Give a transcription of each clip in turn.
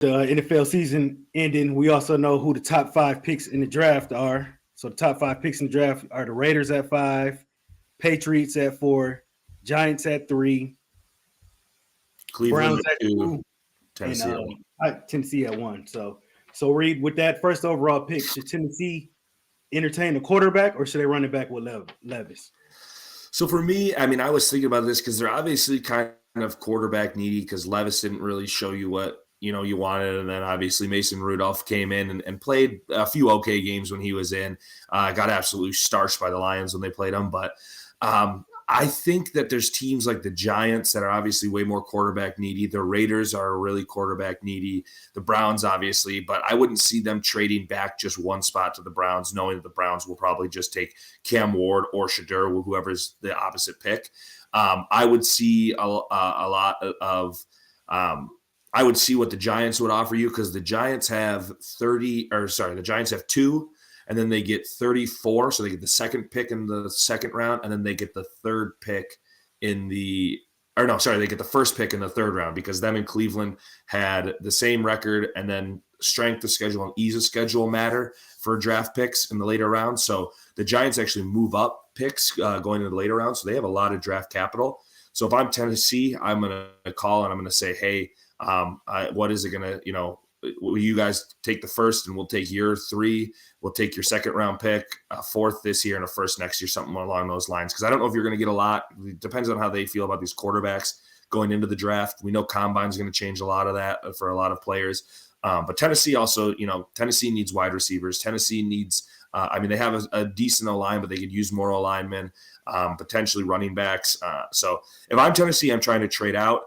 the NFL season ending, we also know who the top 5 picks in the draft are. So the top 5 picks in the draft are the Raiders at 5, Patriots at 4, Giants at 3, Cleveland Browns at at 2, 2, and Tennessee at 1. Tennessee at 1. So Reed, with that first overall pick, should Tennessee entertain a quarterback or should they run it back with Levis? So for me, I mean, I was thinking about this because they're obviously kind of quarterback needy because Levis didn't really show you what you wanted, and then obviously Mason Rudolph came in and played a few okay games when he was in. Got absolutely starched by the Lions when they played him, but I think that there's teams like the Giants that are obviously way more quarterback needy. The Raiders are really quarterback needy. The Browns, obviously, but I wouldn't see them trading back just one spot to the Browns, knowing that the Browns will probably just take Cam Ward or Shadur, whoever's the opposite pick. I would see a lot of I would see what the Giants would offer you because the Giants have the Giants have 2. And then they get 34, so they get the second pick in the second round, and then they get the they get the first pick in the third round because them and Cleveland had the same record, and then strength of schedule and ease of schedule matter for draft picks in the later rounds. So the Giants actually move up picks going into the later rounds, so they have a lot of draft capital. So if I'm Tennessee, I'm going to call and I'm going to say, hey, what is it going to, will you guys take the first and we'll take your 3, we'll take your second round pick, a 4th this year and a 1st next year, something along those lines. Because I don't know if you're going to get a lot. It depends on how they feel about these quarterbacks going into the draft. We know Combine's going to change a lot of that for a lot of players. But Tennessee also, Tennessee needs wide receivers. Tennessee needs, they have a decent O-line, but they could use more O-linemen, potentially running backs. So if I'm Tennessee, I'm trying to trade out.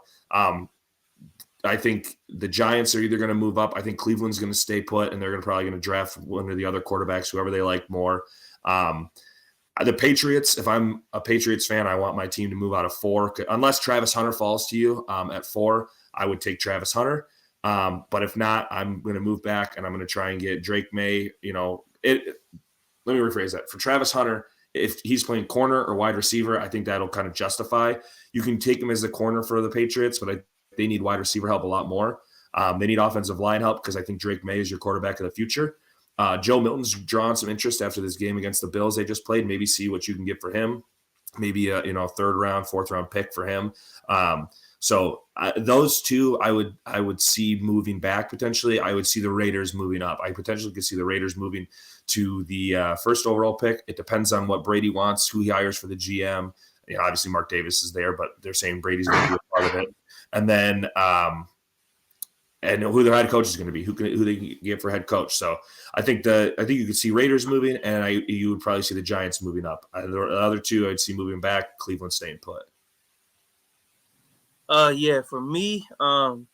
I think the Giants are either going to move up. I think Cleveland's going to stay put, and they're probably going to draft one of the other quarterbacks, whoever they like more. The Patriots, if I'm a Patriots fan, I want my team to move out of 4. Unless Travis Hunter falls to you at 4, I would take Travis Hunter. But if not, I'm going to move back, and I'm going to try and get Drake May. Let me rephrase that. For Travis Hunter, if he's playing corner or wide receiver, I think that'll kind of justify. You can take him as the corner for the Patriots, but they need wide receiver help a lot more. They need offensive line help because I think Drake May is your quarterback of the future. Joe Milton's drawn some interest after this game against the Bills they just played. Maybe see what you can get for him. Maybe a 3rd round, 4th round pick for him. So those 2 I would see moving back potentially. I would see the Raiders moving up. I potentially could see the Raiders moving to the 1st overall pick. It depends on what Brady wants, who he hires for the GM. Obviously Mark Davis is there, but they're saying Brady's going to be a part of it. And then and who their head coach is going to be, who they can get for head coach. So I think you could see Raiders moving, and you would probably see the Giants moving up. The other 2 I'd see moving back, Cleveland staying put. For me,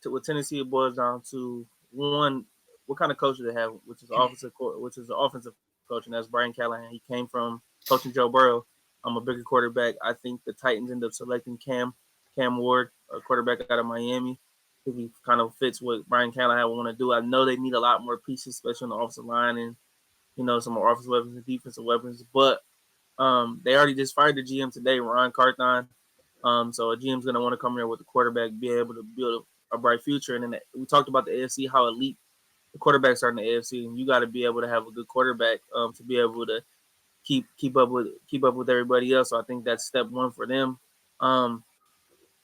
with Tennessee, it boils down to one, what kind of coach do they have, which is the offensive coach, and that's Brian Callahan. He came from coaching Joe Burrow. I'm a bigger quarterback. I think the Titans end up selecting Cam Ward, a quarterback out of Miami. I think he kind of fits what Brian Callahan would want to do. I know they need a lot more pieces, especially on the offensive line and, some more offensive weapons and defensive weapons. But they already just fired the GM today, Ron Carthon. So a GM's going to want to come here with the quarterback, be able to build a bright future. And then we talked about the AFC, how elite the quarterbacks are in the AFC, and you got to be able to have a good quarterback to be able to keep up with everybody else. So I think that's step 1 for them.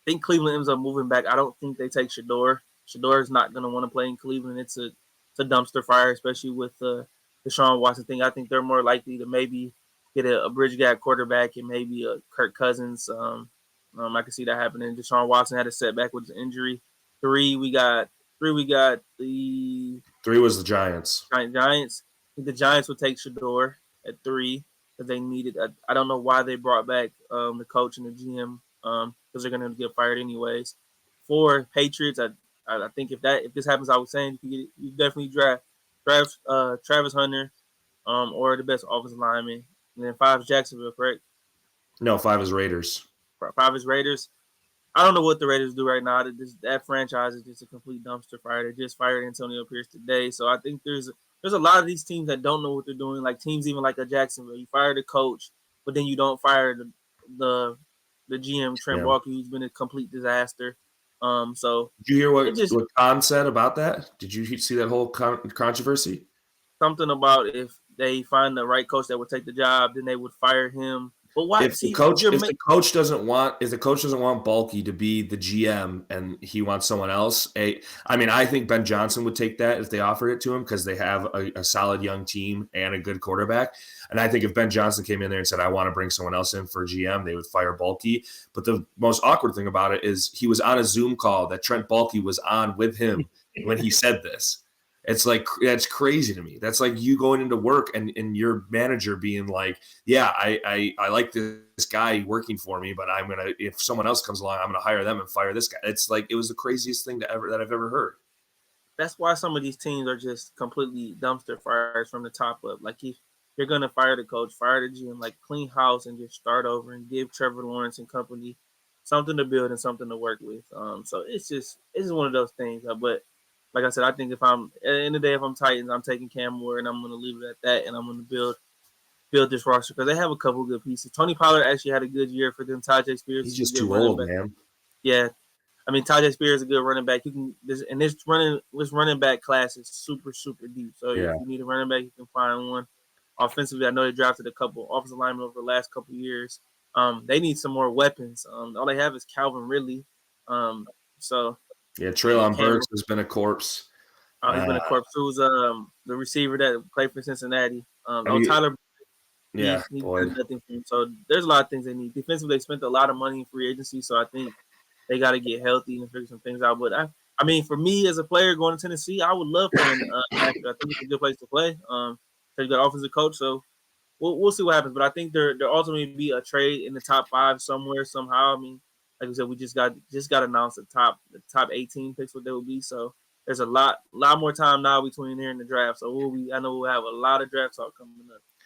I think Cleveland ends up moving back. I don't think they take Shador. Shador is not going to want to play in Cleveland. It's a dumpster fire, especially with the Deshaun Watson thing. I think they're more likely to maybe get a bridge gap quarterback and maybe a Kirk Cousins. I can see that happening. Deshaun Watson had a setback with his injury. 3, we got the 3 was the Giants. Giants. I think the Giants would take Shador at 3 because they needed. I don't know why they brought back the coach and the GM because they're going to get fired anyways. 4, Patriots. I think if this happens, I was saying you definitely draft Travis Hunter or the best offensive lineman. And then 5 is Jacksonville, correct? No, 5 is Raiders. 5 is Raiders. I don't know what the Raiders do right now. That franchise is just a complete dumpster fire. They just fired Antonio Pierce today. So I think there's a lot of these teams that don't know what they're doing. Like teams even like a Jacksonville. You fire the coach, but then you don't fire the GM, Trent Walker, who's been a complete disaster. So Did you hear it just what Khan said about that? Did you see that whole controversy? something about if they find the right coach that would take the job, then they would fire him. But why? If the See, coach doesn't want Bulky to be the GM and he wants someone else, I mean, I think Ben Johnson would take that if they offered it to him because they have a solid young team and a good quarterback. And I think if Ben Johnson came in there and said, I want to bring someone else in for GM, they would fire Bulky. But the most awkward thing about it is he was on a Zoom call that Trent Bulky was on with him when he said this. It's like, that's crazy to me. That's like you going into work and your manager being like, yeah, I like this guy working for me, but if someone else comes along, I'm going to hire them and fire this guy. It's like, it was the craziest thing that I've ever heard. That's why some of these teams are just completely dumpster fires from the top up. Like if you're going to fire the coach, fire the GM, like clean house and just start over and give Trevor Lawrence and company something to build and something to work with. So it's just one of those things. But like I said, I think if I'm at the end of the day, if I'm Titans, I'm taking Cam Ward and I'm going to leave it at that, and I'm going to build this roster because they have a couple of good pieces. Tony Pollard actually had a good year for them. Tajay Spears, he's just too old, man. Yeah, I mean Tajay Spears is a good running back. This running back class is super super deep. So if you need a running back, you can find one. Offensively, I know they drafted a couple offensive linemen over the last couple of years. They need some more weapons. All they have is Calvin Ridley. So. Yeah, Treylon Burks has been a corpse. He's been a corpse. Who's the receiver that played for Cincinnati? Tyler. Yeah, he's done nothing for him. So there's a lot of things they need. Defensively, they spent a lot of money in free agency, so I think they got to get healthy and figure some things out. But I mean, for me as a player going to Tennessee, I would love playing Nashville. I think it's a good place to play. They've got offensive coach, so we'll see what happens. But I think there ultimately be a trade in the top 5 somewhere somehow. I mean, like I said, we just got announced the top 18 picks what they will be. So there's a lot more time now between here and the draft. So I know we'll have a lot of draft talk coming